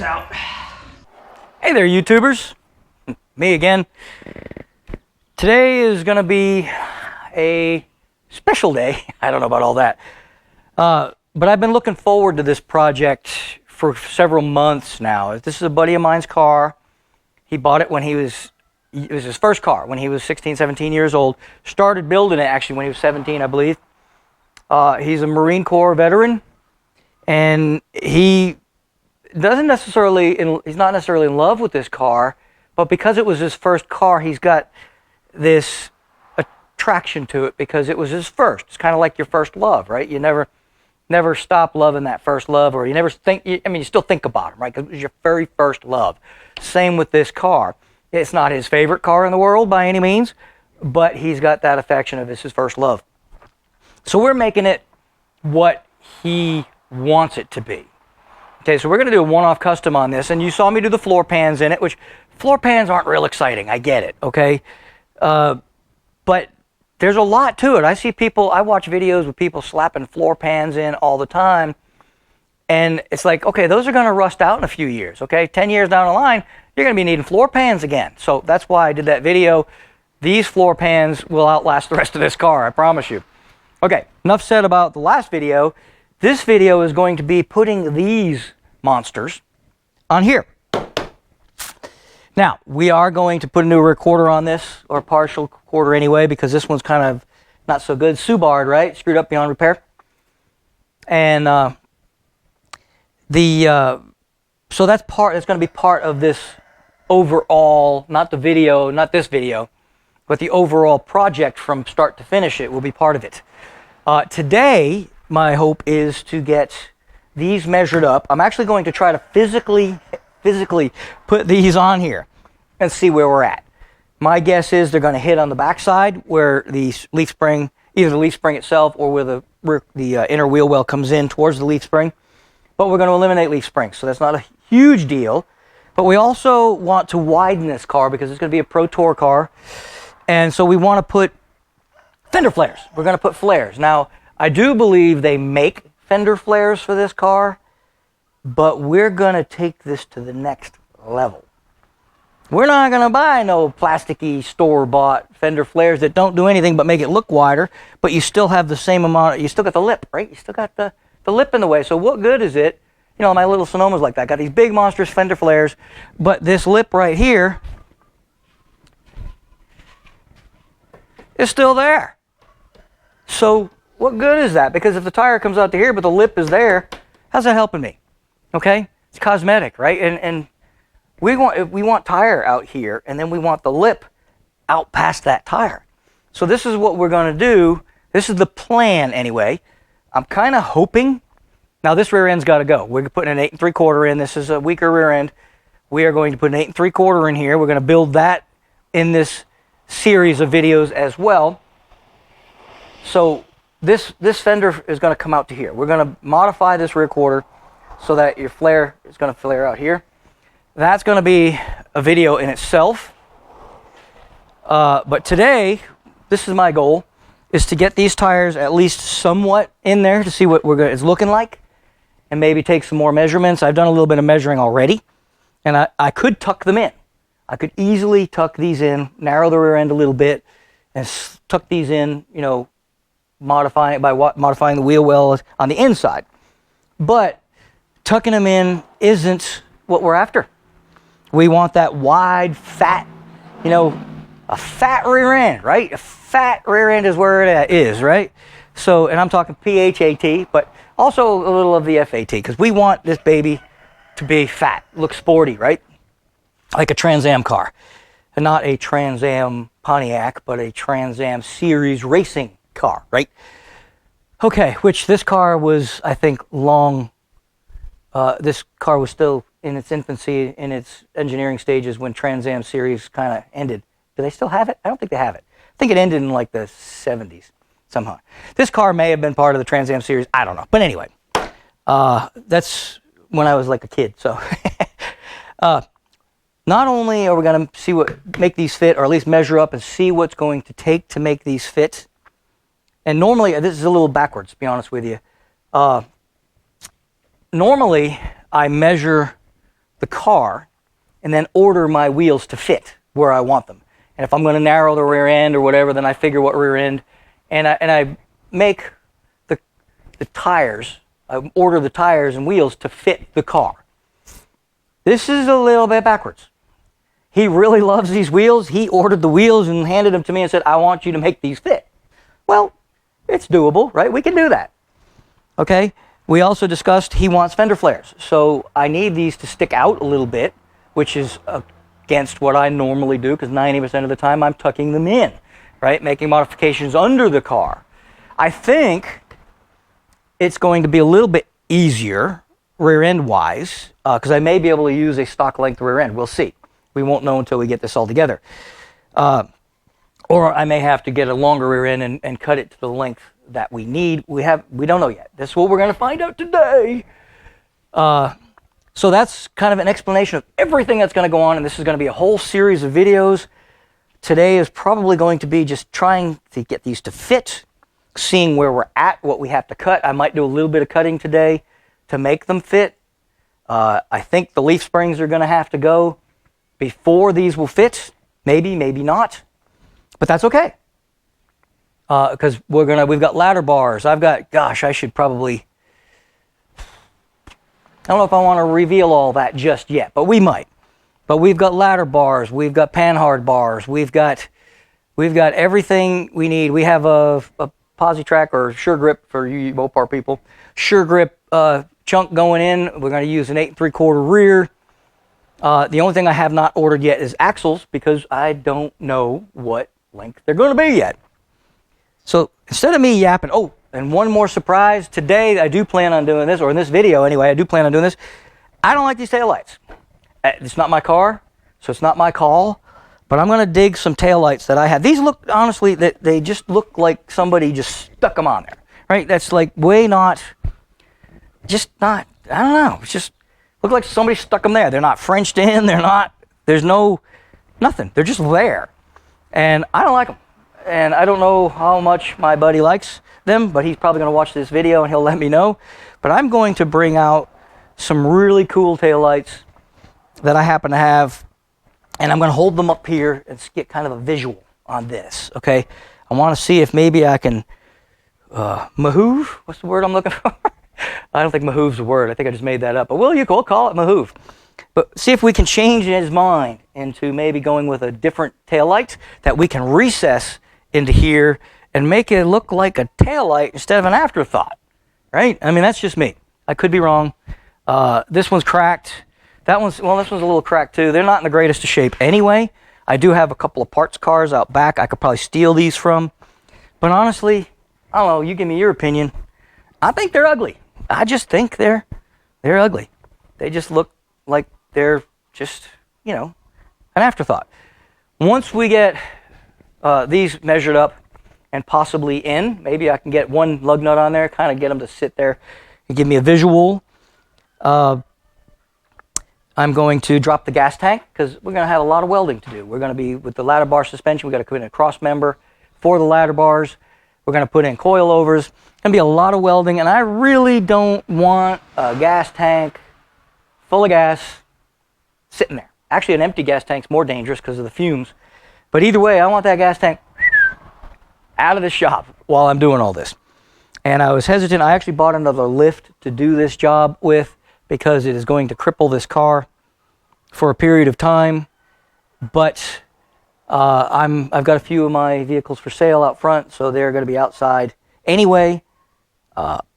out. Hey there, YouTubers. Me again. Today is going to be a special day. I don't know about all that. But I've been looking forward to this project for several months now. This is a buddy of mine's car. He bought it when it was his first car, when he was 16, 17 years old. Started building it actually when he was 17, I believe. He's a Marine Corps veteran, and he's not necessarily in love with this car, but because it was his first car, he's got this attraction to it because it was his first. It's kind of like your first love, right? You never stop loving that first love, or you never think, you still think about him, right? Because it was your very first love. Same with this car. It's not his favorite car in the world by any means, but he's got that affection of his first love. So we're making it what he wants it to be. Okay, so we're going to do a one-off custom on this, and you saw me do the floor pans in it, which floor pans aren't real exciting. I get it, okay? But there's a lot to it. I watch videos with people slapping floor pans in all the time, and it's like, okay, those are going to rust out in a few years, okay? 10 years down the line, you're going to be needing floor pans again. So that's why I did that video. These floor pans will outlast the rest of this car, I promise you. Okay, enough said about the last video. This video is going to be putting these monsters on here. Now, we are going to put a new rear quarter on this, or partial quarter anyway, because this one's kind of not so good. Subarred, right? Screwed up beyond repair. And so that's going to be part of this overall, not this video, but the overall project from start to finish. It will be part of it. Today, my hope is to get these measured up. I'm actually going to try to physically put these on here and see where we're at. My guess is they're going to hit on the backside where the leaf spring, either the leaf spring itself or where the inner wheel well comes in towards the leaf spring. But we're going to eliminate leaf springs, so that's not a huge deal. But we also want to widen this car because it's going to be a Pro Tour car. And so we want to put fender flares. We're going to put flares. Now, I do believe they make fender flares for this car, but we're going to take this to the next level. We're not going to buy no plasticky store-bought fender flares that don't do anything but make it look wider, but you still have the same amount. You still got the lip, right? You still got the lip in the way. So what good is it? You know, my little Sonoma's like that. Got these big monstrous fender flares, but this lip right here is still there. So what good is that? Because if the tire comes out to here, but the lip is there, how's that helping me? Okay, it's cosmetic, right? And we want tire out here, and then we want the lip out past that tire. So this is what we're going to do. This is the plan anyway. I'm kind of hoping. Now this rear end's got to go. We're putting an 8 3/4 in. This is a weaker rear end. We are going to put an 8 3/4 in here. We're going to build that in this series of videos as well. So this fender is going to come out to here. We're going to modify this rear quarter so that your flare is going to flare out here. That's going to be a video in itself. But today, this is my goal, is to get these tires at least somewhat in there to see what it's looking like, and maybe take some more measurements. I've done a little bit of measuring already, and I could tuck them in. I could easily tuck these in, narrow the rear end a little bit, and tuck these in, you know, modifying the wheel well on the inside. But tucking them in isn't what we're after. We want that wide, fat, you know, a fat rear end, right? A fat rear end is where it is, right? So, and I'm talking PHAT, but also a little of the FAT, because we want this baby to be fat, look sporty, right? Like a Trans Am car. And not a Trans Am Pontiac, but a Trans Am Series racing car, right? Okay, which this car was, I think, this car was still in its infancy, in its engineering stages when Trans Am Series kind of ended. Do they still have it? I don't think they have it. I think it ended in like the 70s somehow. This car may have been part of the Trans Am Series. I don't know. But anyway, that's when I was like a kid. So not only are we going to make these fit, or at least measure up and see what's going to take to make these fit. And normally, this is a little backwards, to be honest with you. Normally, I measure the car and then order my wheels to fit where I want them. And if I'm going to narrow the rear end or whatever, then I figure what rear end, and I make the tires, I order the tires and wheels to fit the car. This is a little bit backwards. He really loves these wheels. He ordered the wheels and handed them to me and said, I want you to make these fit. Well, it's doable, right? We can do that. Okay? We also discussed he wants fender flares. So I need these to stick out a little bit, which is against what I normally do, because 90% of the time I'm tucking them in, right? Making modifications under the car. I think it's going to be a little bit easier rear end wise, because I may be able to use a stock length rear end. We'll see. We won't know until we get this all together. Or I may have to get a longer rear end and cut it to the length that we need. We don't know yet. This is what we're going to find out today. So that's kind of an explanation of everything that's going to go on, and this is going to be a whole series of videos. Today is probably going to be just trying to get these to fit, seeing where we're at, what we have to cut. I might do a little bit of cutting today to make them fit. I think the leaf springs are going to have to go before these will fit. Maybe, maybe not. But that's okay. Because we've got ladder bars. I should probably, I don't know if I want to reveal all that just yet, but we might. But we've got ladder bars, we've got panhard bars, we've got everything we need. We have a Positrack or Sure Grip for you Mopar people. Sure Grip chunk going in. We're going to use an 8 3/4 rear. The only thing I have not ordered yet is axles, because I don't know what length they're going to be yet. So instead of me yapping, oh, and one more surprise, today I do plan on doing this, or in this video anyway, I do plan on doing this. I don't like these taillights. It's not my car, so it's not my call, but I'm going to dig some taillights that I have. These look, honestly, they just look like somebody just stuck them on there, right? That's like I don't know, it's just look like somebody stuck them there. They're not Frenched in, there's nothing. They're just there. And I don't like them. And I don't know how much my buddy likes them, but he's probably going to watch this video and he'll let me know. But I'm going to bring out some really cool taillights that I happen to have, and I'm going to hold them up here and get kind of a visual on this, okay? I want to see if maybe I can mahove? What's the word I'm looking for? I don't think mahoove's a word. I think I just made that up. But we'll call it mahove. But see if we can change his mind into maybe going with a different taillight that we can recess into here and make it look like a taillight instead of an afterthought, right? I mean, that's just me. I could be wrong. This one's cracked. This one's a little cracked too. They're not in the greatest of shape anyway. I do have a couple of parts cars out back I could probably steal these from. But honestly, I don't know, you give me your opinion. I think they're ugly. I just think they're ugly. They just look like they're just, an afterthought. Once we get these measured up and possibly in, maybe I can get one lug nut on there, kind of get them to sit there and give me a visual. I'm going to drop the gas tank, because we're going to have a lot of welding to do. We're going to be, with the ladder bar suspension, we've got to put in a cross member for the ladder bars. We're going to put in coilovers. It's going to be a lot of welding, and I really don't want a gas tank full of gas sitting there. Actually, an empty gas tank's more dangerous because of the fumes. But either way, I want that gas tank out of the shop while I'm doing all this. And I was hesitant. I actually bought another lift to do this job with, because it is going to cripple this car for a period of time. But I've got a few of my vehicles for sale out front, so they're going to be outside anyway.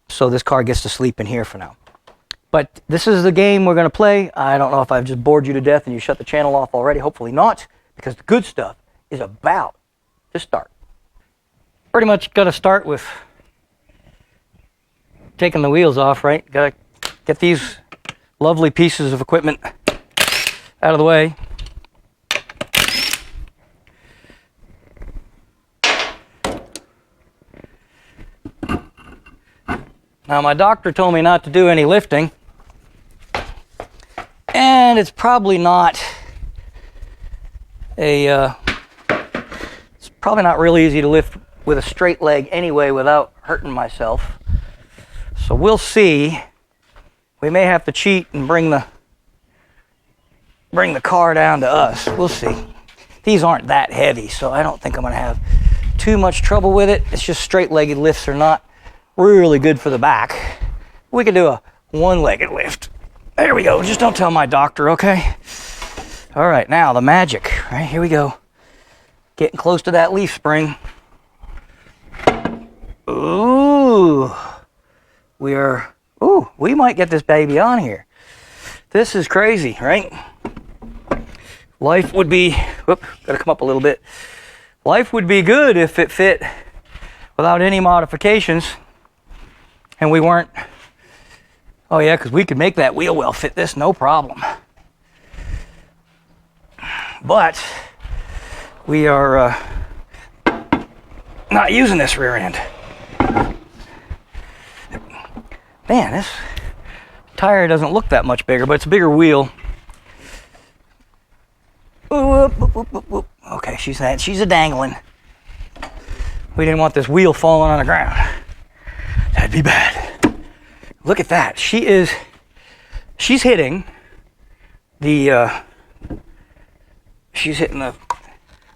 So this car gets to sleep in here for now. But this is the game we're going to play. I don't know if I've just bored you to death and you shut the channel off already. Hopefully not, because the good stuff is about to start. Pretty much got to start with taking the wheels off, right? Got to get these lovely pieces of equipment out of the way. Now, my doctor told me not to do any lifting, and it's probably not it's probably not really easy to lift with a straight leg anyway without hurting myself. So we'll see. We may have to cheat and bring the bring the car down to us. We'll see. These aren't that heavy, so I don't think I'm gonna have too much trouble with it. It's just straight-legged lifts are not really good for the back. We could do a one-legged lift. There we go. Just don't tell my doctor, okay? All right, now the magic. All right, here we go. Getting close to that leaf spring. Ooh. We might get this baby on here. This is crazy, right? Life would be, gotta come up a little bit. Life would be good if it fit without any modifications and we weren't, oh yeah, because we could make that wheel well fit this, no problem. But we are not using this rear end. Man, this tire doesn't look that much bigger, but it's a bigger wheel. Okay, she's a dangling. We didn't want this wheel falling on the ground. That'd be bad. Look at that. She's hitting the she's hitting the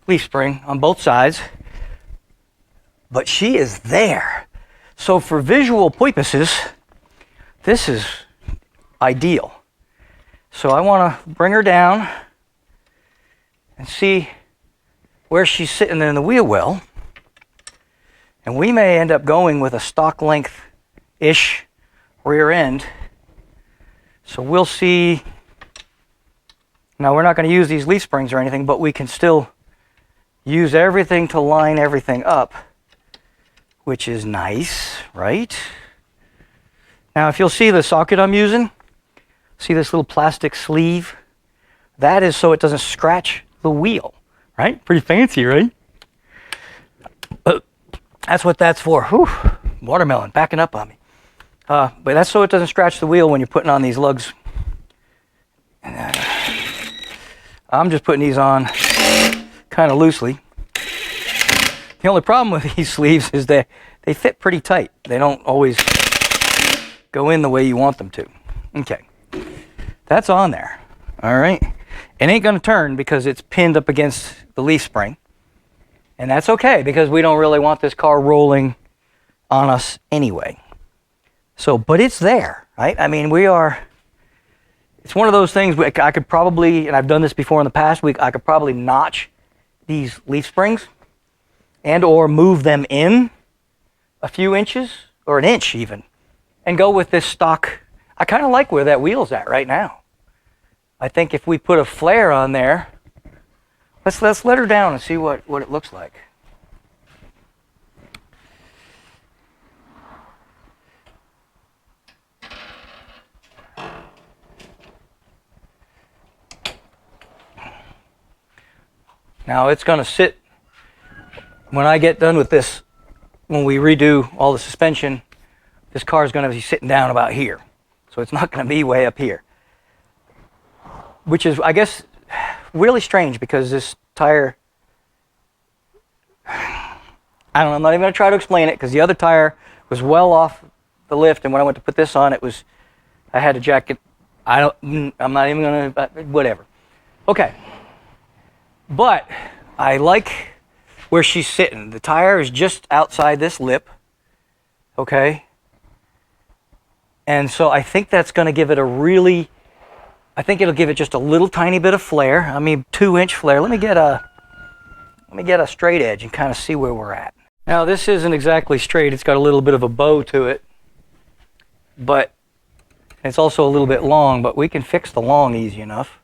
leaf spring on both sides, but she is there. So for visual purposes, this is ideal. So I want to bring her down and see where she's sitting in the wheel well. And we may end up going with a stock length-ish rear end. So we'll see. Now we're not going to use these leaf springs or anything, but we can still use everything to line everything up, which is nice, right? Now if you'll see the socket I'm using, see this little plastic sleeve? That is so it doesn't scratch the wheel, right? Pretty fancy, right? That's what that's for. Whew, watermelon backing up on me. But that's so it doesn't scratch the wheel when you're putting on these lugs. And, I'm just putting these on kind of loosely. The only problem with these sleeves is they fit pretty tight. They don't always go in the way you want them to. Okay, that's on there. All right, it ain't gonna turn because it's pinned up against the leaf spring. And that's okay because we don't really want this car rolling on us anyway. So, but it's there, right? I mean, it's one of those things I could probably, and I've done this before in the past week, I could probably notch these leaf springs and or move them in a few inches or an inch even and go with this stock. I kind of like where that wheel's at right now. I think if we put a flare on there, let's let her down and see what it looks like. Now it's going to sit, when I get done with this, when we redo all the suspension, this car is going to be sitting down about here. So it's not going to be way up here. Which is, I guess, really strange because this tire, I don't know, I'm not even going to try to explain it because the other tire was well off the lift, and when I went to put this on, I had to jack it. I'm not even going to, whatever. Okay. But I like where she's sitting. The tire is just outside this lip, okay? And so I think that's going to give it I think it'll give it just a little tiny bit of flare. I mean, 2-inch flare. Let me get a straight edge and kind of see where we're at. Now this isn't exactly straight. It's got a little bit of a bow to it, but it's also a little bit long, but we can fix the long easy enough.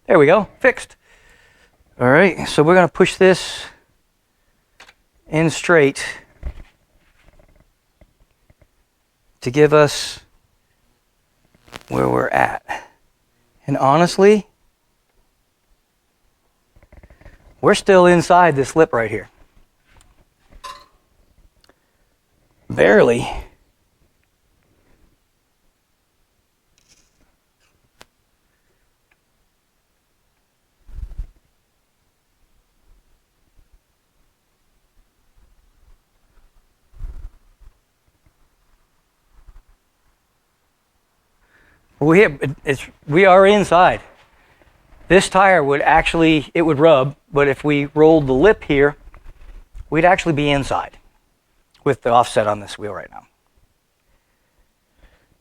There we go, fixed. All right, so we're gonna push this in straight to give us where we're at. And honestly, we're still inside this lip right here. Barely. We are inside. This tire would actually, it would rub, but if we rolled the lip here, we'd actually be inside with the offset on this wheel right now.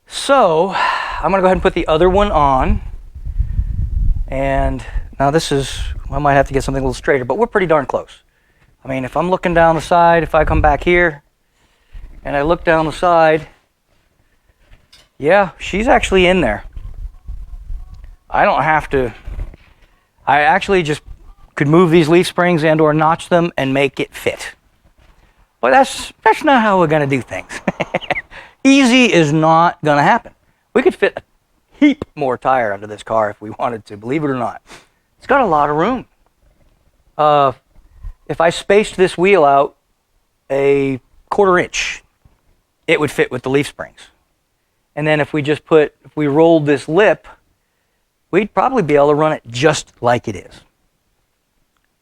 So I'm gonna go ahead and put the other one on. And now this is, I might have to get something a little straighter, but we're pretty darn close. I mean, if I'm looking down the side, if I come back here and I look down the side, yeah, she's actually in there. I don't have to, I actually just could move these leaf springs and or notch them and make it fit. But that's not how we're gonna do things. Easy is not gonna happen. We could fit a heap more tire under this car if we wanted to, believe it or not. It's got a lot of room. If I spaced this wheel out a 1/4 inch, it would fit with the leaf springs. And then if we rolled this lip, we'd probably be able to run it just like it is.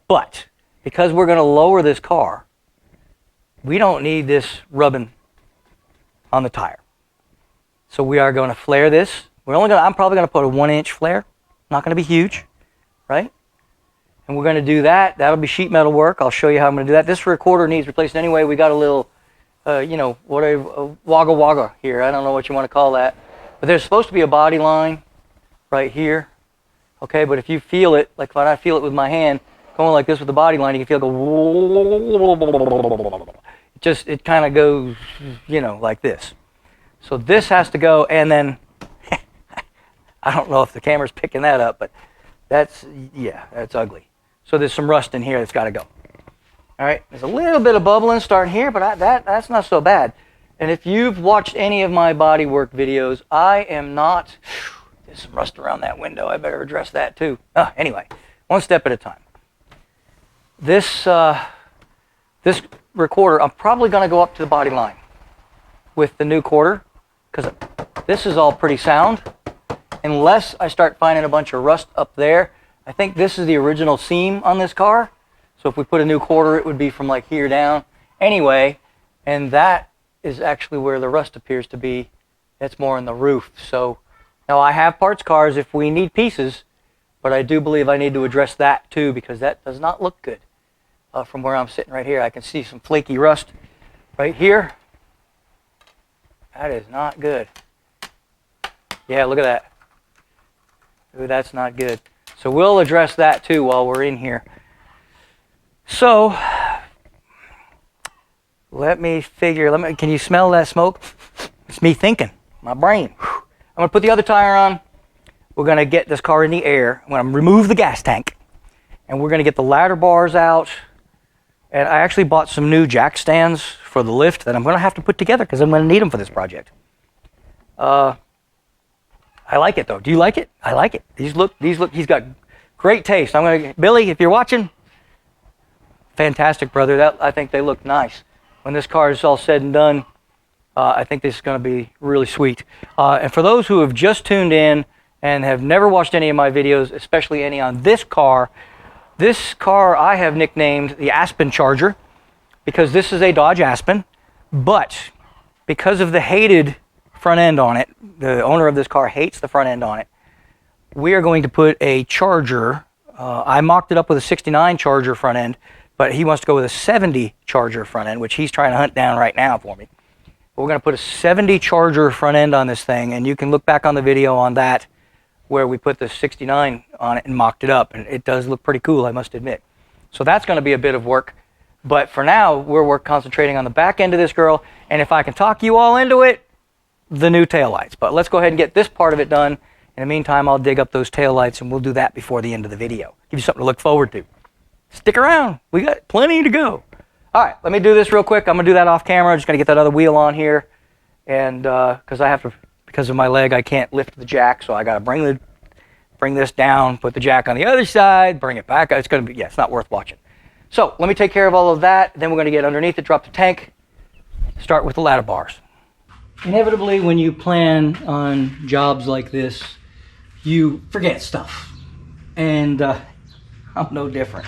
But because we're going to lower this car, we don't need this rubbing on the tire. So we are going to flare this. I'm probably going to put a 1-inch flare. Not going to be huge, right? And we're going to do that. That'll be sheet metal work. I'll show you how I'm going to do that. This recorder needs replaced anyway. We got a little, wagga wagga here. I don't know what you want to call that. But there's supposed to be a body line right here. Okay, but if you feel it, like when I feel it with my hand, going like this with the body line, you can feel it go. It kind of goes, like this. So this has to go, and then, I don't know if the camera's picking that up, but that's ugly. So there's some rust in here that's got to go. All right, there's a little bit of bubbling starting here, but that's not so bad. And if you've watched any of my body work videos, I am not, there's some rust around that window. I better address that too. Anyway, one step at a time. This recorder, I'm probably going to go up to the body line with the new quarter, because this is all pretty sound. Unless I start finding a bunch of rust up there. I think this is the original seam on this car. So if we put a new quarter, it would be from like here down. Anyway, and that is actually where the rust appears to be. That's more in the roof. So now I have parts cars if we need pieces, but I do believe I need to address that too, because that does not look good. From where I'm sitting right here, I can see some flaky rust right here. That is not good. Yeah, look at that. Ooh, that's not good. So we'll address that too while we're in here. So let me figure, can you smell that smoke? It's me thinking, my brain. I'm gonna put the other tire on. We're gonna get this car in the air. I'm gonna remove the gas tank, and we're gonna get the ladder bars out. And I actually bought some new jack stands for the lift that I'm gonna have to put together because I'm gonna need them for this project. I like it though. Do you like it? I like it. These look, he's got great taste. Billy, if you're watching, fantastic, brother. I think they look nice. When this car is all said and done, I think this is going to be really sweet. And for those who have just tuned in and have never watched any of my videos, especially any on this car I have nicknamed the Aspen Charger because this is a Dodge Aspen, but because of the hated front end on it, the owner of this car hates the front end on it, we are going to put a Charger. I mocked it up with a 69 Charger front end, but he wants to go with a 70 Charger front end, which he's trying to hunt down right now for me. But we're going to put a 70 Charger front end on this thing, and you can look back on the video on that where we put the 69 on it and mocked it up, and it does look pretty cool, I must admit. So that's going to be a bit of work, but for now we're concentrating on the back end of this girl, and if I can talk you all into it, the new taillights. But let's go ahead and get this part of it done. In the meantime, I'll dig up those taillights, and we'll do that before the end of the video. Give you something to look forward to. Stick around. We got plenty to go. All right, let me do this real quick. I'm going to do that off camera. I'm just going to get that other wheel on here. And because of my leg, I can't lift the jack, so I got to bring this down, put the jack on the other side, bring it back. It's going to be, it's not worth watching. So let me take care of all of that. Then we're going to get underneath it, drop the tank, start with the ladder bars. Inevitably, when you plan on jobs like this, you forget stuff. And I'm no different.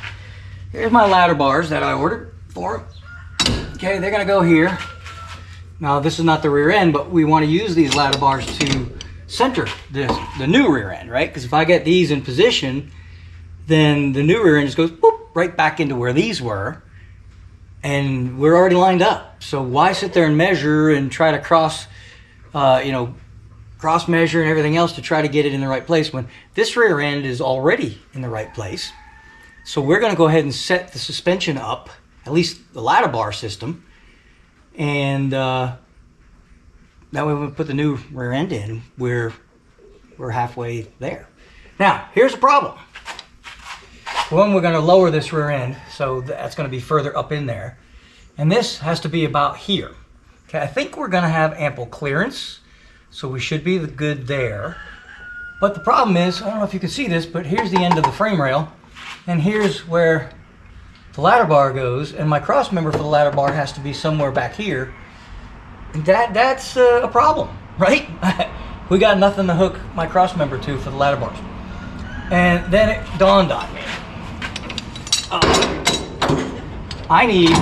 Here's my ladder bars that I ordered for them. Okay, they're going to go here. Now, this is not the rear end, but we want to use these ladder bars to center the new rear end, right? Because if I get these in position then the new rear end just goes boop, right back into where these were. And we're already lined up. So why sit there and measure and try to cross measure and everything else to try to get it in the right place when this rear end is already in the right place. So we're going to go ahead and set the suspension up, at least the ladder bar system. And that way when we put the new rear end in, we're halfway there. Now, here's the problem. One, we're going to lower this rear end, so that's going to be further up in there. And this has to be about here. Okay, I think we're going to have ample clearance, so we should be good there. But the problem is, I don't know if you can see this, but here's the end of the frame rail, and here's where the ladder bar goes, and my cross member for the ladder bar has to be somewhere back here. And that's a problem, right? We got nothing to hook my cross member to for the ladder bars. And then it dawned on me. I need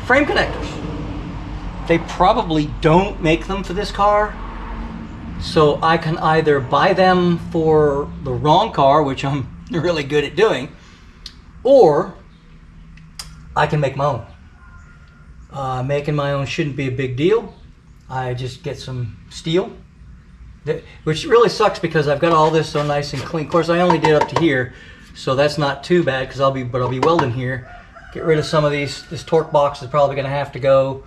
frame connectors. They probably don't make them for this car, so I can either buy them for the wrong car, which I'm really good at doing, or I can make my own. Making my own shouldn't be a big deal. I just get some steel, which really sucks because I've got all this so nice and clean. Of course, I only did up to here, so that's not too bad because I'll be welding here. Get rid of some of these. This torque box is probably going to have to go.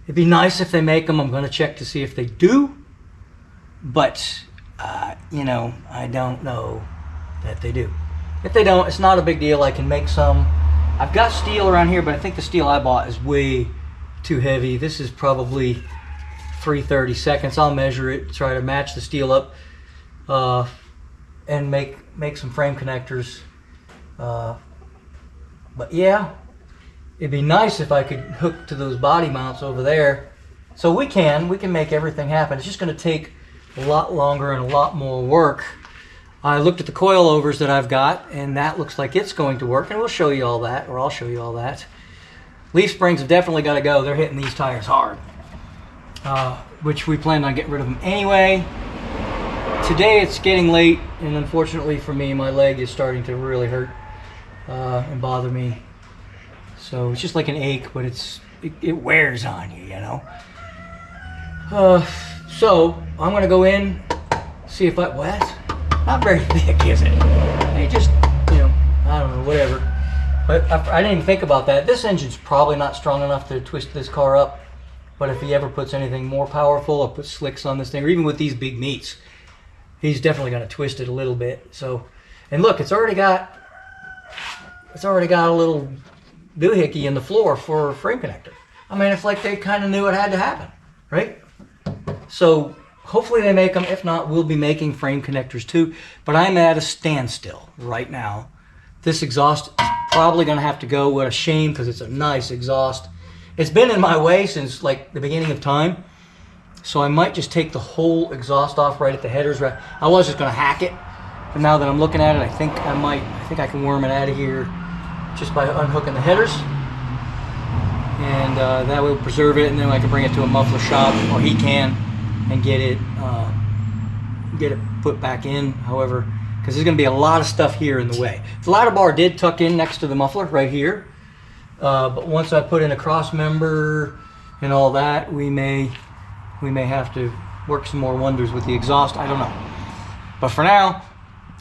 It'd be nice if they make them. I'm going to check to see if they do, but you know, I don't know that they do. If they don't, it's not a big deal. I can make some. I've got steel around here, but I think the steel I bought is way too heavy. This is probably 3/32. I'll measure it, try to match the steel up, and make some frame connectors. But yeah, it'd be nice if I could hook to those body mounts over there. So we can make everything happen. It's just going to take a lot longer and a lot more work. I looked at the coilovers that I've got, and that looks like it's going to work, and we'll show you all that, or I'll show you all that. Leaf springs have definitely got to go. They're hitting these tires hard, which we planned on getting rid of them anyway. Today it's getting late, and unfortunately for me, my leg is starting to really hurt and bother me. So it's just like an ache, but it wears on you, you know. So I'm gonna go in, see if what? Not very thick, is it? Hey, just, you know, I don't know, whatever. But I didn't even think about that. This engine's probably not strong enough to twist this car up. But if he ever puts anything more powerful or puts slicks on this thing, or even with these big meats, he's definitely gonna twist it a little bit. So, and look, it's already got a little doohickey in the floor for a frame connector. I mean, it's like they kind of knew it had to happen, right? So hopefully they make them. If not, we'll be making frame connectors too. But I'm at a standstill right now. This exhaust is probably going to have to go. What a shame, because it's a nice exhaust. It's been in my way since like the beginning of time. So I might just take the whole exhaust off right at the headers. I was just going to hack it. But now that I'm looking at it, I think I can worm it out of here just by unhooking the headers. And that will preserve it, and then I can bring it to a muffler shop, or he can, and get it put back in. However, because there's going to be a lot of stuff here in the way. The ladder bar did tuck in next to the muffler right here, but once I put in a cross member and all that, we may have to work some more wonders with the exhaust. I don't know, but for now,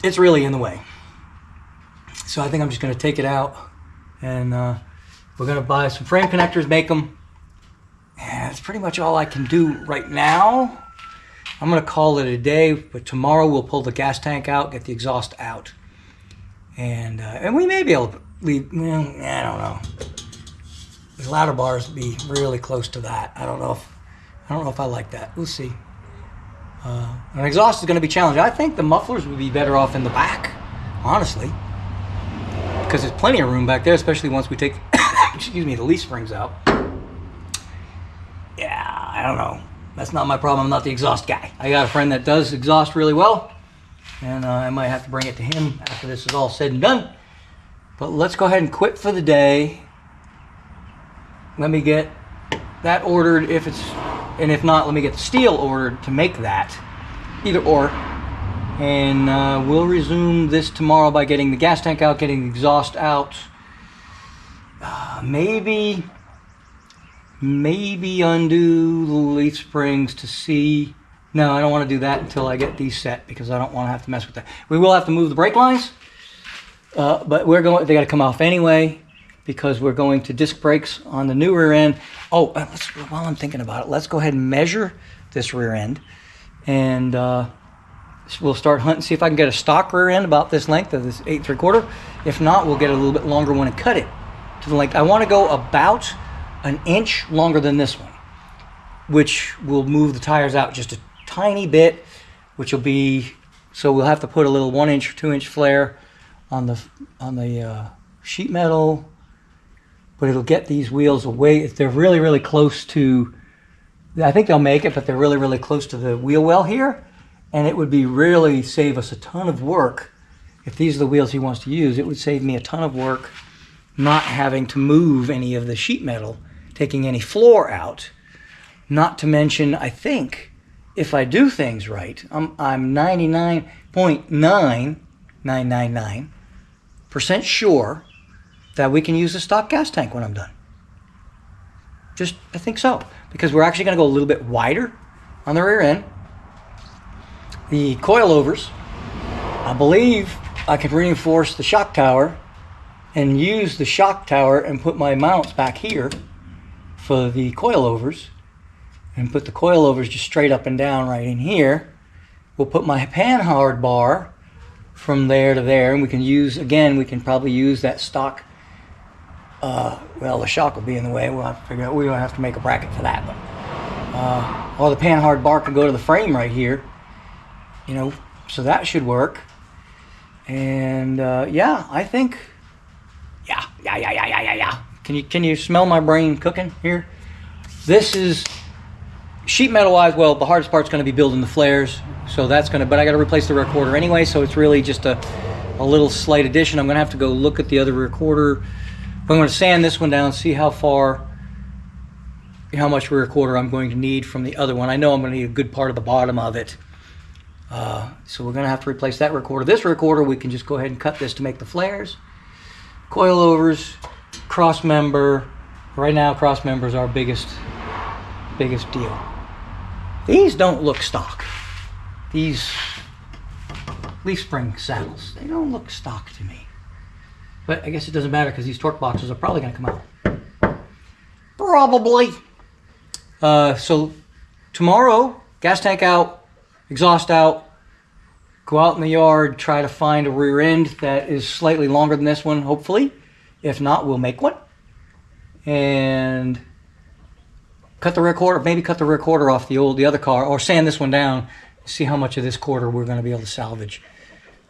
it's really in the way. So I think I'm just going to take it out, and we're going to buy some frame connectors, make them, and that's pretty much all I can do right now. I'm going to call it a day, but tomorrow we'll pull the gas tank out, get the exhaust out, and we may be able to leave. Well, I don't know. The ladder bars be really close to that. I don't know if I like that. We'll see. An exhaust is going to be challenging. I think the mufflers would be better off in the back, honestly, because there's plenty of room back there, especially once we take excuse me, the leaf springs out. Yeah, I don't know. That's not my problem. I'm not the exhaust guy. I got a friend that does exhaust really well, and I might have to bring it to him after this is all said and done. But let's go ahead and quit for the day. Let me get that ordered and if not, let me get the steel ordered to make that. Either or. And we'll resume this tomorrow by getting the gas tank out, getting the exhaust out. Maybe undo the leaf springs to see. No, I don't want to do that until I get these set because I don't want to have to mess with that. We will have to move the brake lines, but they got to come off anyway because we're going to disc brakes on the new rear end. Oh, while I'm thinking about it, let's go ahead and measure this rear end, and we'll start hunting, see if I can get a stock rear end about this length of this 8 3/4. If not, we'll get a little bit longer one and cut it to the length. I want to go about an inch longer than this one, which will move the tires out just a tiny bit, which will be, so we'll have to put a little 1 inch or 2 inch flare on the sheet metal, but it'll get these wheels away. If they're really, really close to, I think they'll make it, but they're really, really close to the wheel well here, and it would be really save us a ton of work. If these are the wheels he wants to use, it would save me a ton of work not having to move any of the sheet metal, taking any floor out. Not to mention, I think, if I do things right, I'm 99.9999% sure that we can use the stock gas tank when I'm done. I think so, because we're actually going to go a little bit wider on the rear end. The coilovers, I believe I can reinforce the shock tower and use the shock tower and put my mounts back here for the coilovers, and put the coilovers just straight up and down right in here. We'll put my panhard bar from there to there, and we can use, again, we can probably use that stock, well, the shock will be in the way. We'll have to figure out, we'll have to make a bracket for that, but or the panhard bar can go to the frame right here, you know, so that should work. And yeah, I think, yeah. Can you smell my brain cooking here? This is sheet metal wise. Well, the hardest part's going to be building the flares, so that's going to. But I got to replace the rear quarter anyway, so it's really just a little slight addition. I'm going to have to go look at the other rear quarter. I'm going to sand this one down, see how much rear quarter I'm going to need from the other one. I know I'm going to need a good part of the bottom of it. So we're going to have to replace that rear quarter. This rear quarter, we can just go ahead and cut this to make the flares. Coilovers, cross member. Right now, cross member is our biggest deal. These don't look stock. These leaf spring saddles, they don't look stock to me. But I guess it doesn't matter because these torque boxes are probably going to come out. Probably. So tomorrow, gas tank out, exhaust out, go out in the yard, try to find a rear end that is slightly longer than this one, hopefully. If not, we'll make one. And cut the rear quarter, maybe cut the rear quarter off the other car, or sand this one down, see how much of this quarter we're going to be able to salvage.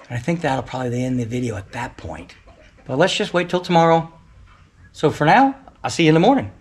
And I think that'll probably end the video at that point. But let's just wait till tomorrow. So for now, I'll see you in the morning.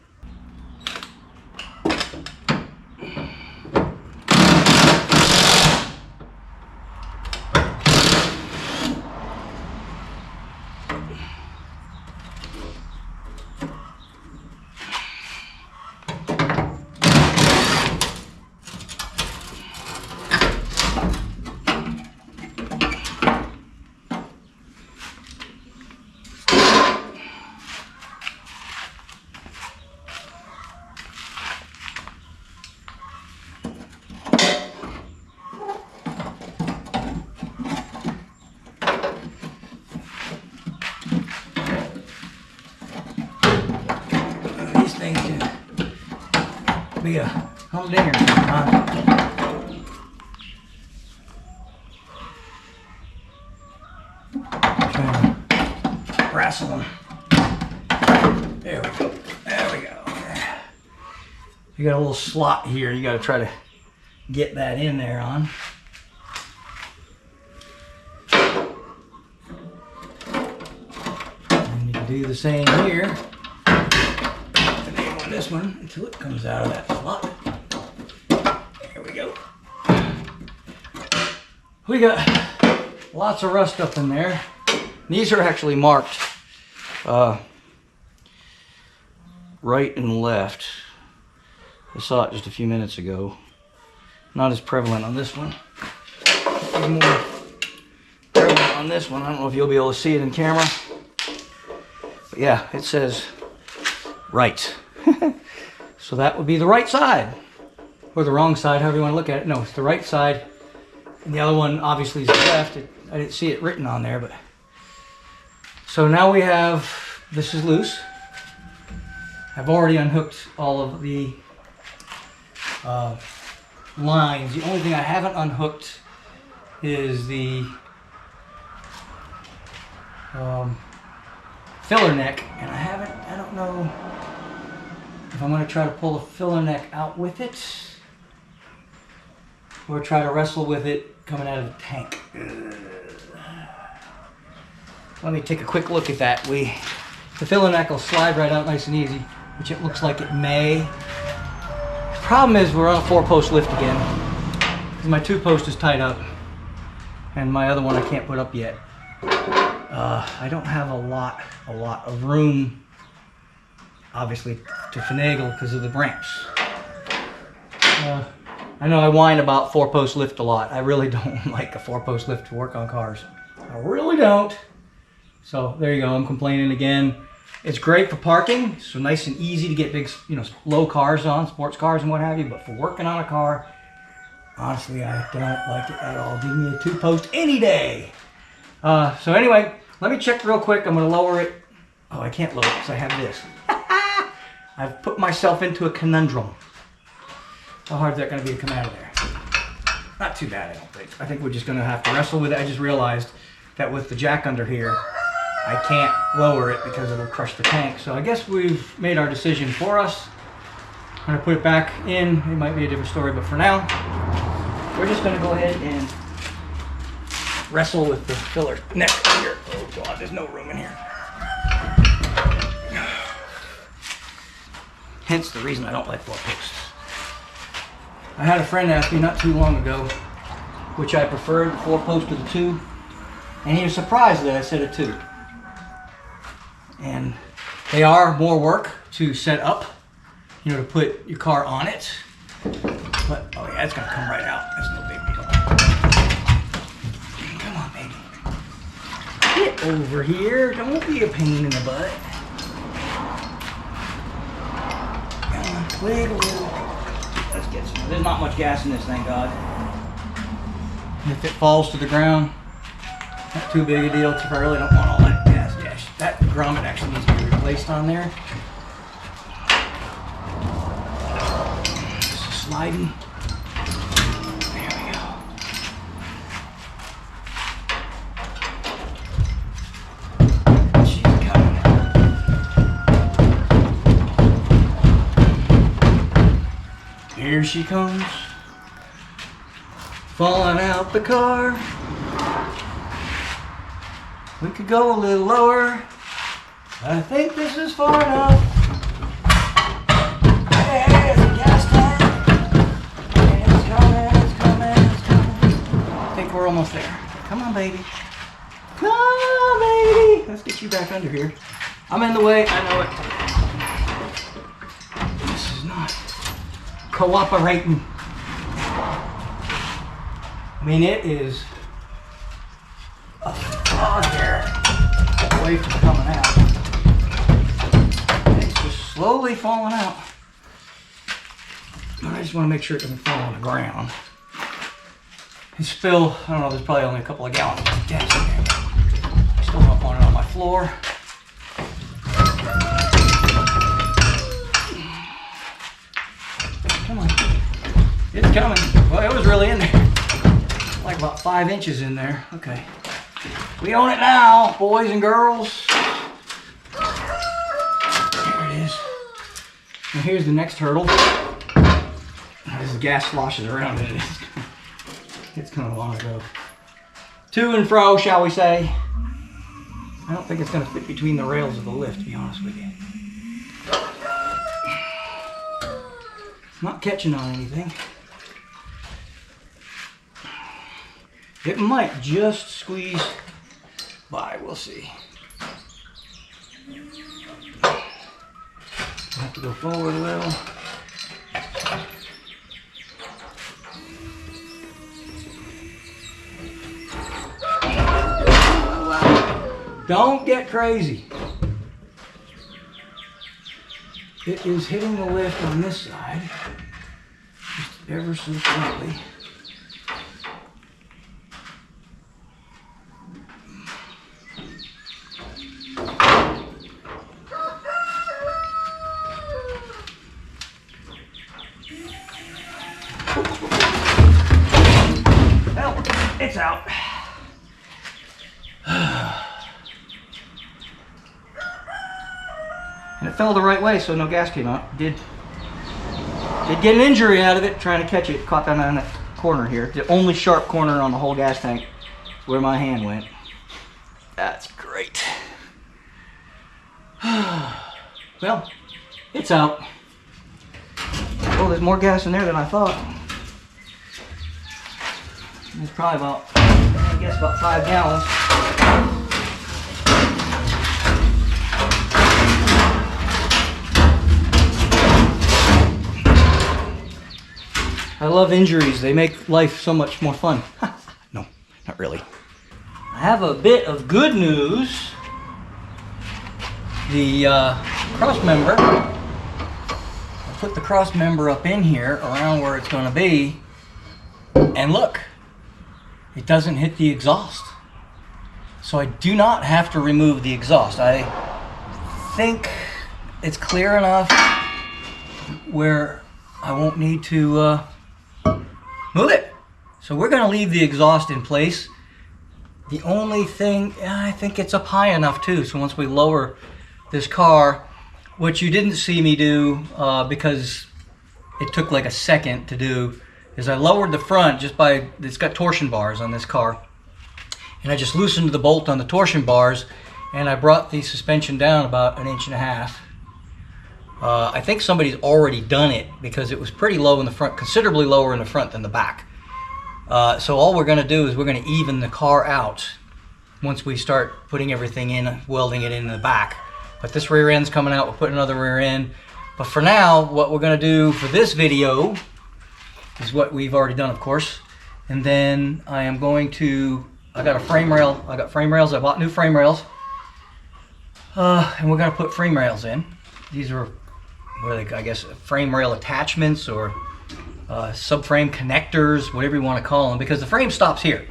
Be a humdinger. Trying to wrestle them. There we go. There we go. You got a little slot here. You got to try to get that in there on. And you can do the same here. This one until it comes out of that slot. There we go. We got lots of rust up in there. These are actually marked right and left. I saw it just a few minutes ago. Not as prevalent on this one. More on this one. I don't know if you'll be able to see it in camera. But yeah, it says right. So that would be the right side. Or the wrong side, however you want to look at it. No, it's the right side. And the other one obviously is the left. I didn't see it written on there, but. So now we have, this is loose. I've already unhooked all of the lines. The only thing I haven't unhooked is the filler neck, and I don't know if I'm going to try to pull the filler neck out with it or try to wrestle with it coming out of the tank. Let me take a quick look at that. The filler neck will slide right out nice and easy, which it looks like it may. The problem is we're on a 4-post lift again, because my 2-post is tied up, and my other one I can't put up yet. I don't have a lot of room, obviously, to finagle because of the ramps. I know I whine about 4-post lift a lot. I really don't like a 4-post lift to work on cars. I really don't. So there you go, I'm complaining again. It's great for parking, so nice and easy to get big, low cars on, sports cars and what have you, but for working on a car, honestly, I don't like it at all. Give me a 2-post any day. So anyway, let me check real quick. I'm gonna lower it. Oh, I can't lower it because I have this. I've put myself into a conundrum. How hard is that gonna be to come out of there? Not too bad, I don't think. I think we're just gonna have to wrestle with it. I just realized that with the jack under here, I can't lower it because it'll crush the tank. So I guess we've made our decision for us. I'm gonna put it back in. It might be a different story, but for now, we're just gonna go ahead and wrestle with the filler neck here. Oh God, there's no room in here. Hence the reason I don't like 4-posts. I had a friend ask me not too long ago which I preferred, the 4-post or the 2, and he was surprised that I said a 2. And they are more work to set up, to put your car on it. But, oh yeah, it's gonna come right out. That's no big deal. Come on, baby. Get over here. Don't be a pain in the butt. Come on, wiggle, wiggle. Let's get some. There's not much gas in this, thank God. And if it falls to the ground, not too big a deal, except I really don't want all that gas. That grommet actually needs to be replaced on there. This is sliding. There we go. She's coming. Here she comes. Falling out the car. We could go a little lower. I think this is far enough. Hey, there's a gas tank. It's coming, it's coming, it's coming. I think we're almost there. Come on, baby. Come on, baby. Let's get you back under here. I'm in the way, I know it. This is not cooperating. I mean, it is a frog there, away from coming out. It's just slowly falling out. But I just want to make sure it doesn't fall on the ground. And spill, I don't know, there's probably only a couple of gallons of gas in there. I still don't want it on my floor. Come on. It's coming. Well, it was really in there. Like about 5 inches in there. Okay. We own it now, boys and girls. There it is. And here's the next hurdle. As the gas sloshes around it, it's kind of long ago. To and fro, shall we say. I don't think it's going to fit between the rails of the lift, to be honest with you. It's not catching on anything. It might just squeeze by, we'll see. I'll have to go forward a little. Don't get crazy. It is hitting the lift on this side, just ever so slightly. Well, it's out. And it fell the right way, so no gas came out. Did get an injury out of it trying to catch it. Caught that on that corner here. The only sharp corner on the whole gas tank where my hand went. That's great. Well, it's out. Oh, there's more gas in there than I thought. It's probably about, I guess, about 5 gallons. I love injuries. They make life so much more fun. No, not really. I have a bit of good news. The cross member, I put the cross member up in here around where it's going to be, and look, it doesn't hit the exhaust. So I do not have to remove the exhaust. I think it's clear enough where I won't need to move it. So we're going to leave the exhaust in place. The only thing, I think it's up high enough too, so once we lower this car, what you didn't see me do, because it took like a second to do, is I lowered the front just by, it's got torsion bars on this car, and I just loosened the bolt on the torsion bars, and I brought the suspension down about 1.5 inches. I think somebody's already done it because it was pretty low in the front, considerably lower in the front than the back. So all we're going to do is we're going to even the car out once we start putting everything in, welding it in the back. But this rear end's coming out, we'll put another rear end. But for now, what we're going to do for this video is what we've already done, of course. And then I am going to, I got a frame rail, I got frame rails, I bought new frame rails. And we're going to put frame rails in. These are, what are they, I guess, frame rail attachments or subframe connectors, whatever you want to call them, because the frame stops here.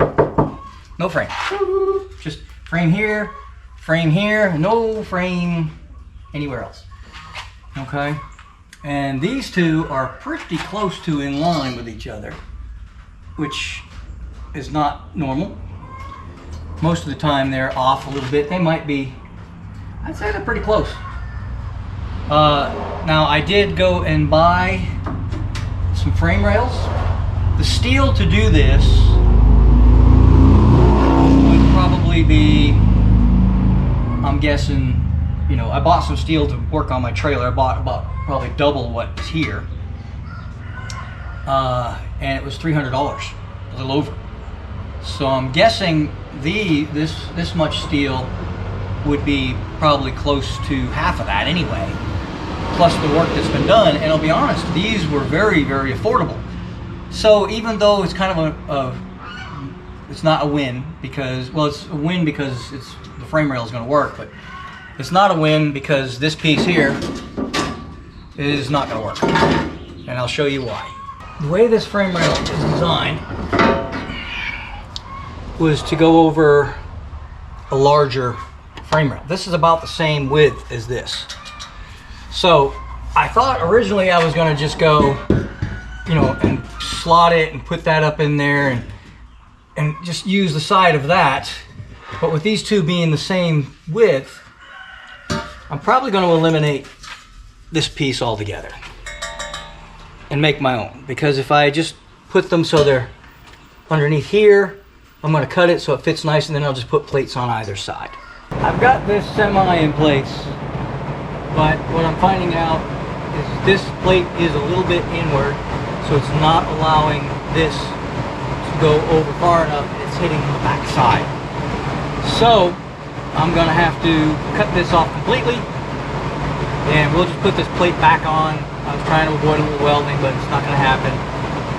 No frame. Just frame here, no frame anywhere else. Okay? And these two are pretty close to in line with each other, which is not normal. Most of the time they're off a little bit. They might be, I'd say they're pretty close. Now I did go and buy some frame rails. The steel to do this would probably be, I'm guessing, you know, I bought some steel to work on my trailer. I bought about probably double what is here. And it was $300, a little over. So I'm guessing this much steel would be probably close to half of that anyway, plus the work that's been done. And I'll be honest, these were very, very affordable. So even though it's kind of it's not a win because, well, it's a win because the frame rail is going to work, but it's not a win because this piece here is not going to work. And I'll show you why. The way this frame rail is designed was to go over a larger frame rail. This is about the same width as this. So I thought originally I was going to just go, you know, and slot it and put that up in there and just use the side of that. But with these two being the same width, I'm probably going to eliminate this piece altogether and make my own. Because if I just put them so they're underneath here, I'm going to cut it so it fits nice, and then I'll just put plates on either side. I've got this semi in place, but what I'm finding out is this plate is a little bit inward, so it's not allowing this to go over far enough. It's hitting the back side. So I'm going to have to cut this off completely, and we'll just put this plate back on. I was trying to avoid a little welding, but it's not going to happen.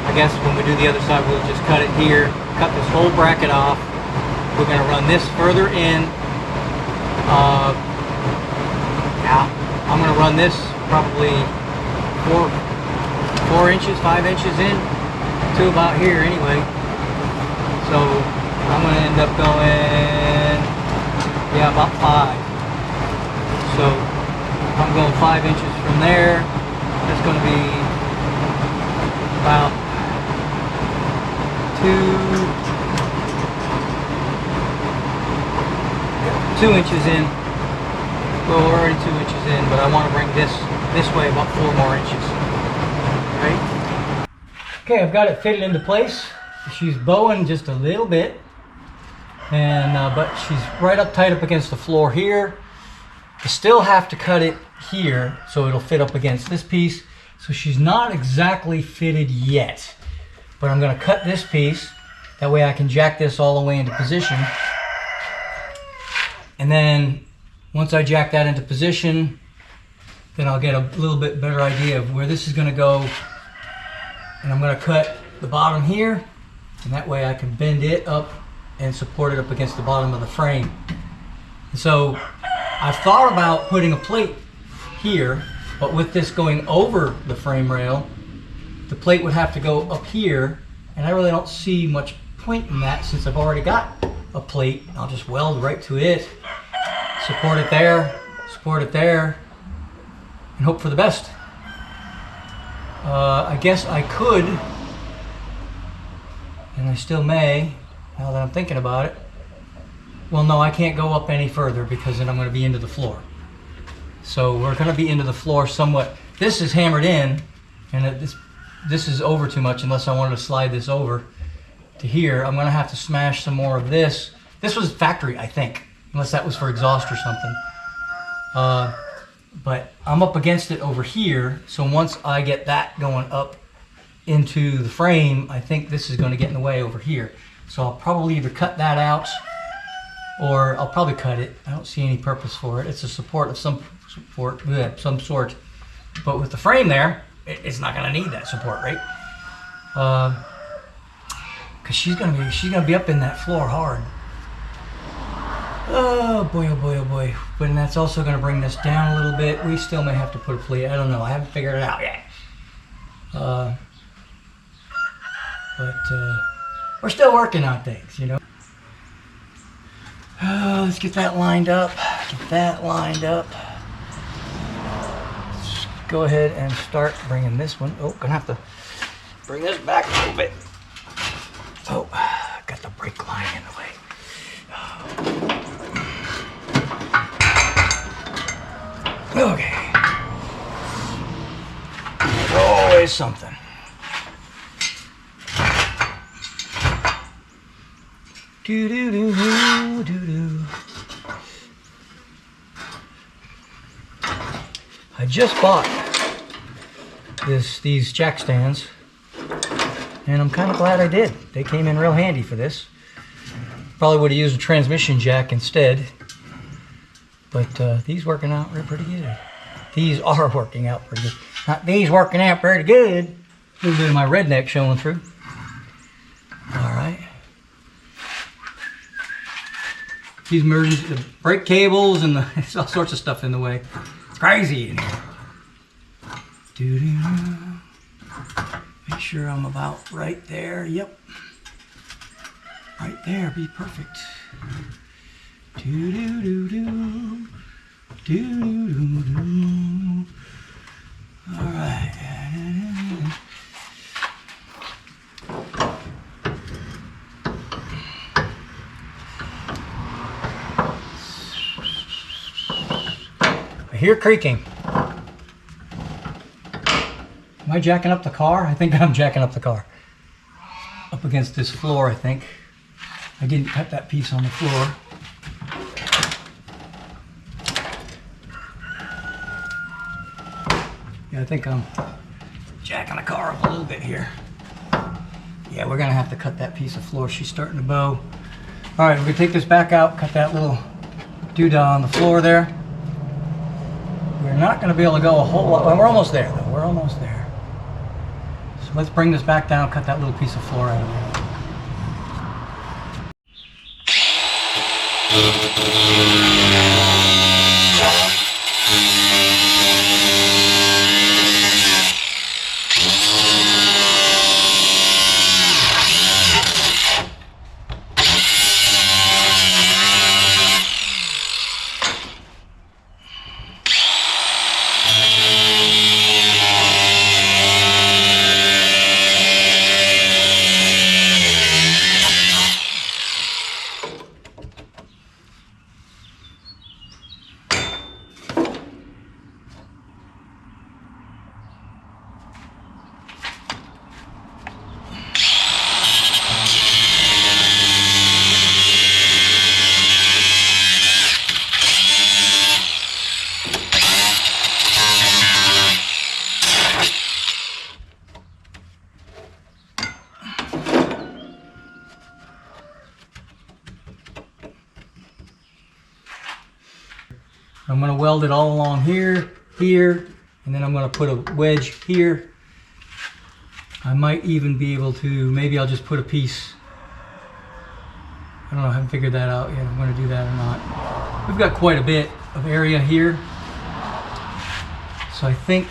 I guess when we do the other side, we'll just cut it here, cut this whole bracket off. We're going to run this further in, Yeah, I'm gonna run this probably 4 inches, 5 inches in to about here anyway. So I'm gonna end up going, yeah, about 5. So I'm going 5 inches from there. That's going to be about 2 inches in. Well, we're already 2 inches in, but I want to bring this way about 4 more inches. Right? Okay, I've got it fitted into place. She's bowing just a little bit, and but she's right up tight up against the floor here. I still have to cut it here so it'll fit up against this piece. So she's not exactly fitted yet, but I'm going to cut this piece. That way I can jack this all the way into position. And then once I jack that into position, then I'll get a little bit better idea of where this is going to go. And I'm going to cut the bottom here, and that way I can bend it up and support it up against the bottom of the frame. And so I've thought about putting a plate here, but with this going over the frame rail, the plate would have to go up here, and I really don't see much point in that since I've already got a plate. I'll just weld right to it, support it there, and hope for the best. I guess I could, and I still may, now that I'm thinking about it. Well, no, I can't go up any further because then I'm going to be into the floor. So we're going to be into the floor somewhat. This is hammered in, and this is over too much unless I wanted to slide this over to here. I'm going to have to smash some more of this. This was factory, I think, unless that was for exhaust or something. But I'm up against it over here, so once I get that going up into the frame, I think this is going to get in the way over here. So I'll probably either cut that out, or I'll probably cut it. I don't see any purpose for it. It's a support of some sort. But with the frame there, it's not going to need that support, right? Because she's gonna be up in that floor hard. Oh boy, oh boy, oh boy. But that's also going to bring this down a little bit. We still may have to put a plate. I don't know. I haven't figured it out yet. But we're still working on things, you know. Let's get that lined up. Let's go ahead and start bringing this one. Oh, gonna have to bring this back a little bit. Oh, got the brake line in the way. Okay. There's always something. Do do do do do do. I just bought these jack stands, and I'm kind of glad I did. They came in real handy for this. Probably would have used a transmission jack instead, but these working out pretty good. These are working out pretty good. Not these working out pretty good. A little bit of my redneck showing through. All right. These emergency, the brake cables and there's all sorts of stuff in the way. It's crazy in here. Make sure I'm about right there. Yep. Right there, be perfect. Do do do do. Do do do do. All right. I hear creaking. Am I jacking up the car? I think I'm jacking up the car. Up against this floor, I think. I didn't cut that piece on the floor. Yeah, I think I'm jacking the car up a little bit here. Yeah, we're gonna have to cut that piece of floor. She's starting to bow. All right, we're gonna take this back out, cut that little doodah on the floor there. We're not gonna be able to go a whole lot. Well, we're almost there though, we're almost there. So let's bring this back down, cut that little piece of floor out of there. I'm going to weld it all along here, here, and then I'm going to put a wedge here. I might even be able to, maybe I'll just put a piece. I don't know, I haven't figured that out yet, I'm going to do that or not. We've got quite a bit of area here. So I think,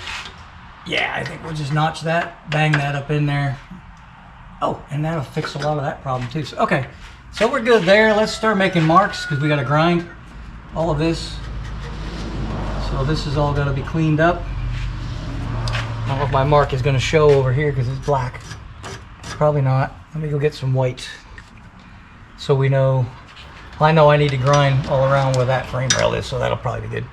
yeah, I think we'll just notch that, bang that up in there. Oh, and that'll fix a lot of that problem too. So, okay, so we're good there. Let's start making marks because we got to grind all of this. So this is all going to be cleaned up. I don't know if my mark is going to show over here because it's black. Probably not. Let me go get some white so we know. Well, I know I need to grind all around where that frame rail is, so that'll probably be good.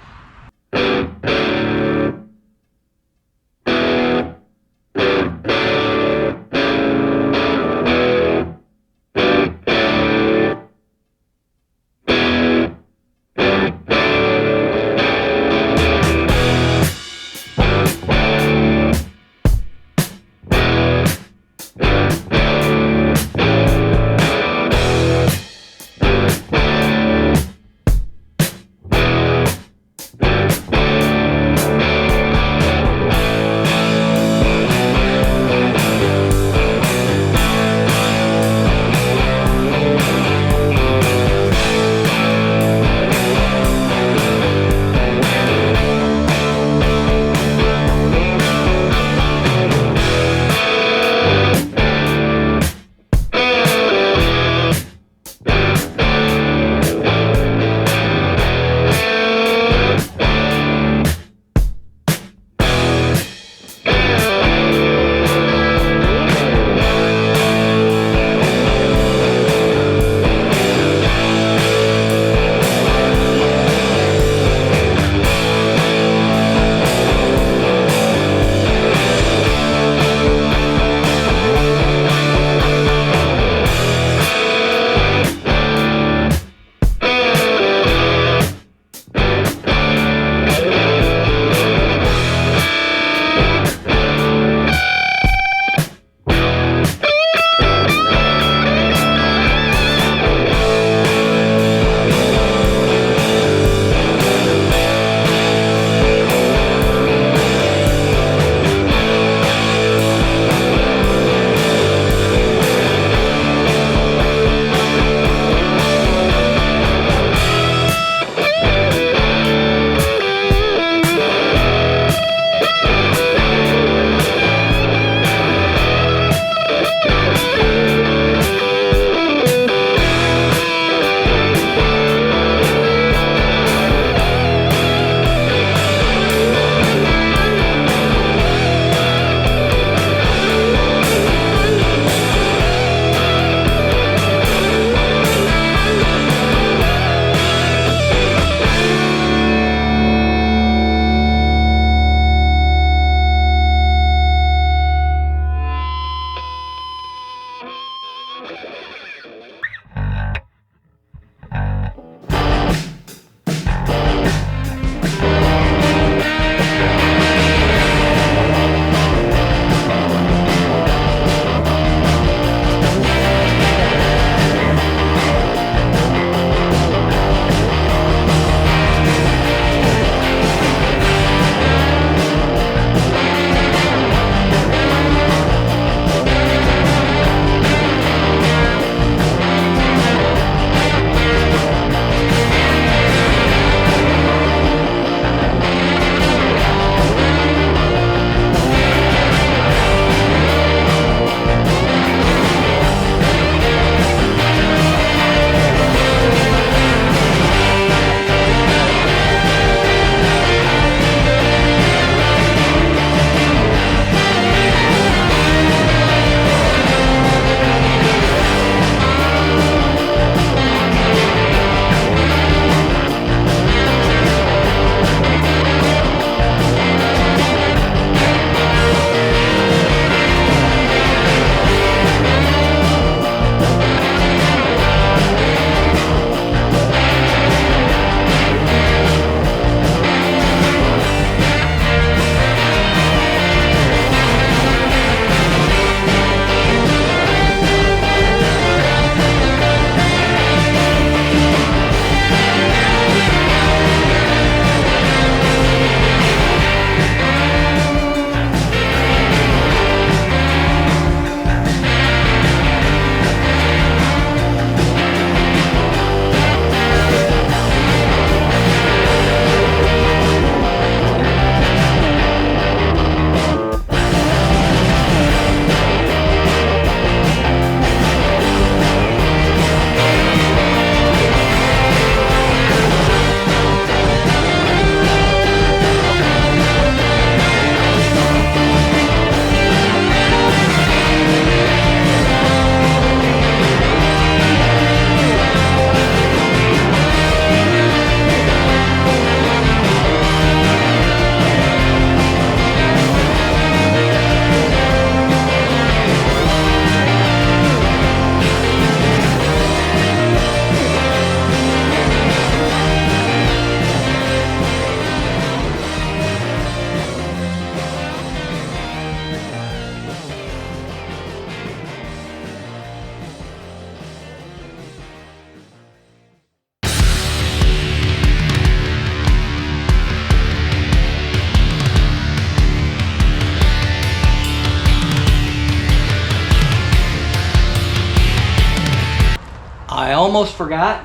almost forgot.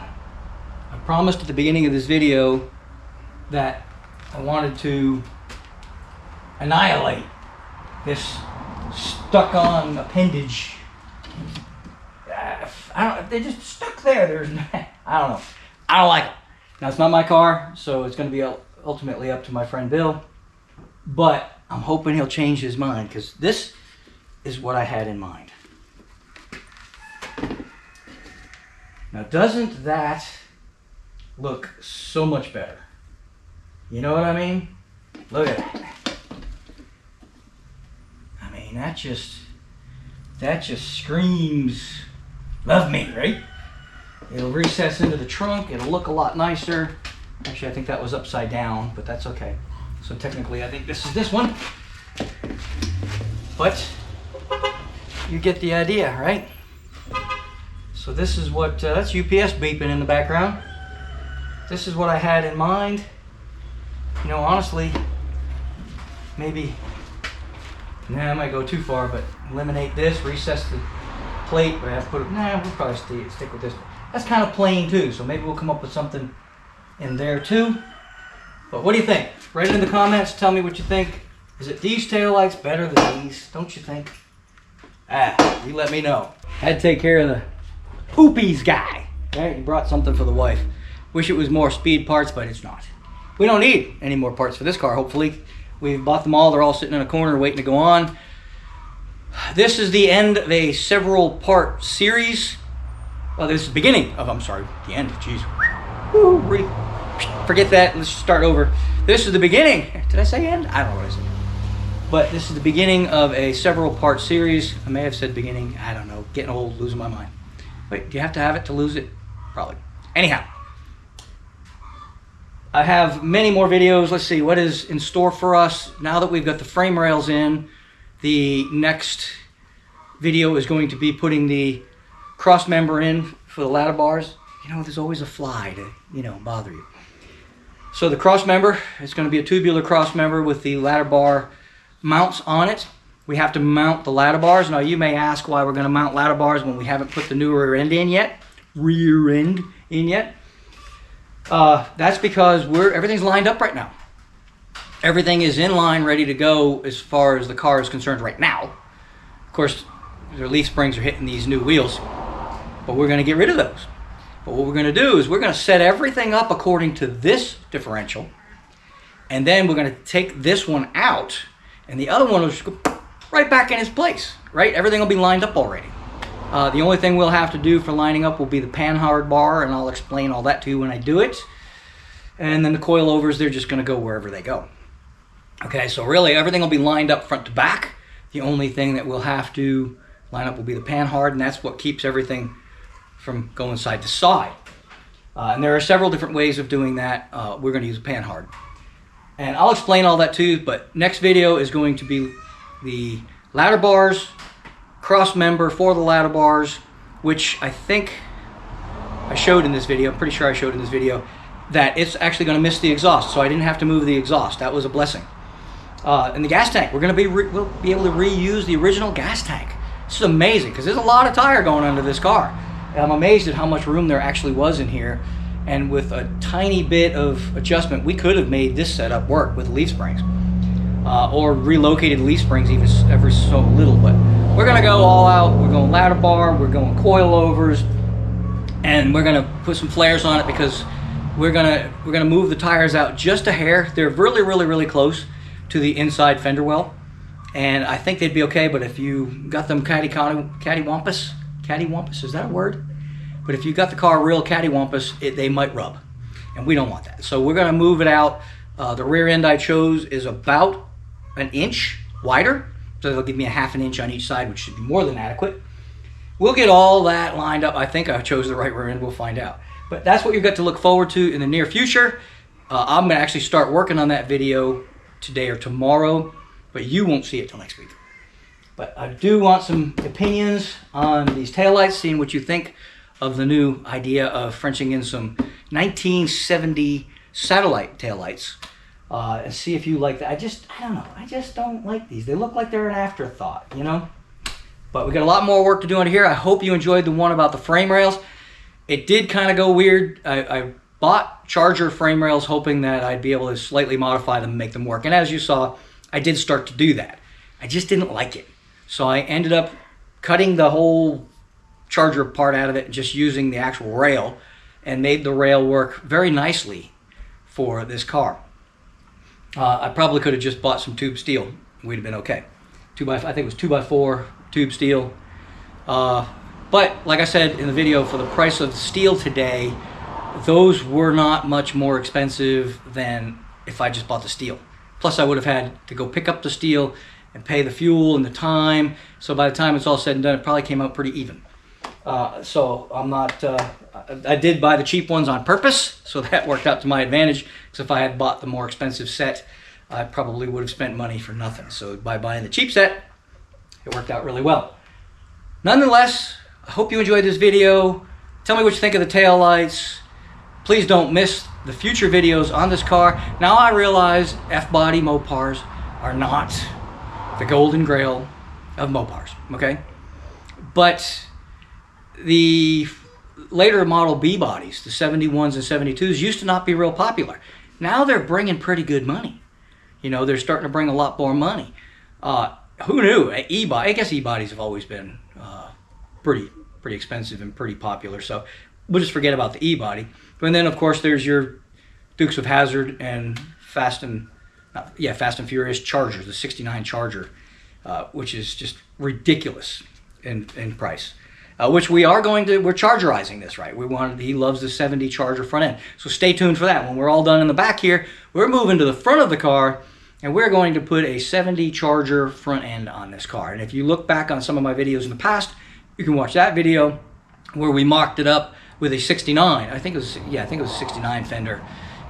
I promised at the beginning of this video that I wanted to annihilate this stuck-on appendage. They're just stuck there. I don't know. I don't like it. Now, it's not my car, so it's going to be ultimately up to my friend Bill. But I'm hoping he'll change his mind, because this is what I had in mind. Now, doesn't that look so much better? You know what I mean? Look at that. I mean, that just screams love me, right? It'll recess into the trunk. It'll look a lot nicer. Actually, I think that was upside down, but that's okay. So technically, I think this is this one. But you get the idea, right? So this is what, that's UPS beeping in the background. This is what I had in mind. You know, honestly, maybe, I might go too far, but eliminate this, recess the plate, but I have to put it, we'll probably stick with this. That's kind of plain too, so maybe we'll come up with something in there too. But what do you think? Write it in the comments, tell me what you think. Is it these taillights better than these? Don't you think? You let me know. Had to take care of the Oopies guy. Right? He brought something for the wife. Wish it was more speed parts, but it's not. We don't need any more parts for this car, hopefully. We've bought them all. They're all sitting in a corner waiting to go on. This is the end of a several part series. Well, this is the beginning of, the end. Jeez. Forget that. Let's start over. This is the beginning. Did I say end? I don't know what I said. But this is the beginning of a several part series. I may have said beginning. I don't know. Getting old, losing my mind. Wait, do you have to have it to lose it? Probably. Anyhow. I have many more videos. Let's see what is in store for us. Now that we've got the frame rails in, the next video is going to be putting the cross member in for the ladder bars. You know, there's always a fly to, bother you. So the cross member is going to be a tubular cross member with the ladder bar mounts on it. We have to mount the ladder bars. Now you may ask why we're going to mount ladder bars when we haven't put the new rear end in yet. That's because everything's lined up right now. Everything is in line, ready to go as far as the car is concerned right now. Of course, their leaf springs are hitting these new wheels, but we're going to get rid of those. But what we're going to do is we're going to set everything up according to this differential, and then we're going to take this one out, and the other one will just go right back in its place, right? Everything will be lined up already. The only thing we'll have to do for lining up will be the panhard bar, and I'll explain all that to you when I do it. And then the coilovers, they're just going to go wherever they go. Okay, so really everything will be lined up front to back. The only thing that we'll have to line up will be the panhard, and that's what keeps everything from going side to side. And there are several different ways of doing that. We're going to use a panhard. And I'll explain all that too, but next video is going to be the ladder bars, cross member for the ladder bars, which I think I showed in this video. I'm pretty sure I showed in this video that it's actually going to miss the exhaust, so I didn't have to move the exhaust. That was a blessing. And the gas tank, we'll be able to reuse the original gas tank. This is amazing because there's a lot of tire going under this car. And I'm amazed at how much room there actually was in here. And with a tiny bit of adjustment, we could have made this setup work with leaf springs. Or relocated leaf springs even ever so little. But we're going to go all out. We're going ladder bar, we're going coilovers, and we're going to put some flares on it because we're gonna move the tires out just a hair. They're really, really, really close to the inside fender well, and I think they'd be okay. But if you got them cattywampus, is that a word? But if you got the car real cattywampus, they might rub, and we don't want that. So we're gonna move it out. The rear end I chose is about an inch wider, so they'll give me a ½ an inch on each side, which should be more than adequate. We'll get all that lined up. I think I chose the right rear end. We'll find out. But that's what you've got to look forward to in the near future. I'm going to actually start working on that video today or tomorrow, but you won't see it till next week. But I do want some opinions on these taillights, seeing what you think of the new idea of Frenching in some 1970 satellite taillights, and see if you like that. I don't know. I just don't like these. They look like they're an afterthought, you know? But we got a lot more work to do on here. I hope you enjoyed the one about the frame rails. It did kind of go weird. I bought Charger frame rails hoping that I'd be able to slightly modify them and make them work. And as you saw, I did start to do that. I just didn't like it. So I ended up cutting the whole Charger part out of it and just using the actual rail, and made the rail work very nicely for this car. I probably could have just bought some tube steel. We'd have been okay. I think it was 2x4 tube steel. But like I said in the video, for the price of steel today, those were not much more expensive than if I just bought the steel. Plus I would have had to go pick up the steel and pay the fuel and the time. So by the time it's all said and done, it probably came out pretty even. So I'm not, I did buy the cheap ones on purpose, so that worked out to my advantage. Because if I had bought the more expensive set, I probably would have spent money for nothing. So by buying the cheap set, it worked out really well. Nonetheless, I hope you enjoyed this video. Tell me what you think of the taillights. Please don't miss the future videos on this car. Now I realize F-body Mopars are not the golden grail of Mopars, okay? But the later model B bodies, the 71s and 72s, used to not be real popular. Now they're bringing pretty good money. You know, they're starting to bring a lot more money. Who knew? I guess E-bodies have always been pretty expensive and pretty popular, so we'll just forget about the E-body. And then, of course, there's your Dukes of Hazzard and Fast and Furious Chargers, the 69 Charger, which is just ridiculous in price. Which we're chargerizing this, right? He loves the 70 Charger front end. So stay tuned for that. When we're all done in the back here, we're moving to the front of the car, and we're going to put a 70 Charger front end on this car. And if you look back on some of my videos in the past, you can watch that video where we mocked it up with a 69. I think it was a 69 fender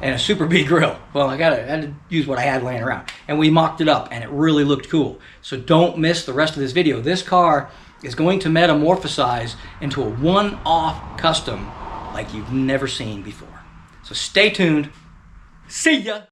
and a Super B grill. Well, I had to use what I had laying around. And we mocked it up, and it really looked cool. So don't miss the rest of this video. This car is going to metamorphosize into a one-off custom like you've never seen before. So stay tuned. See ya!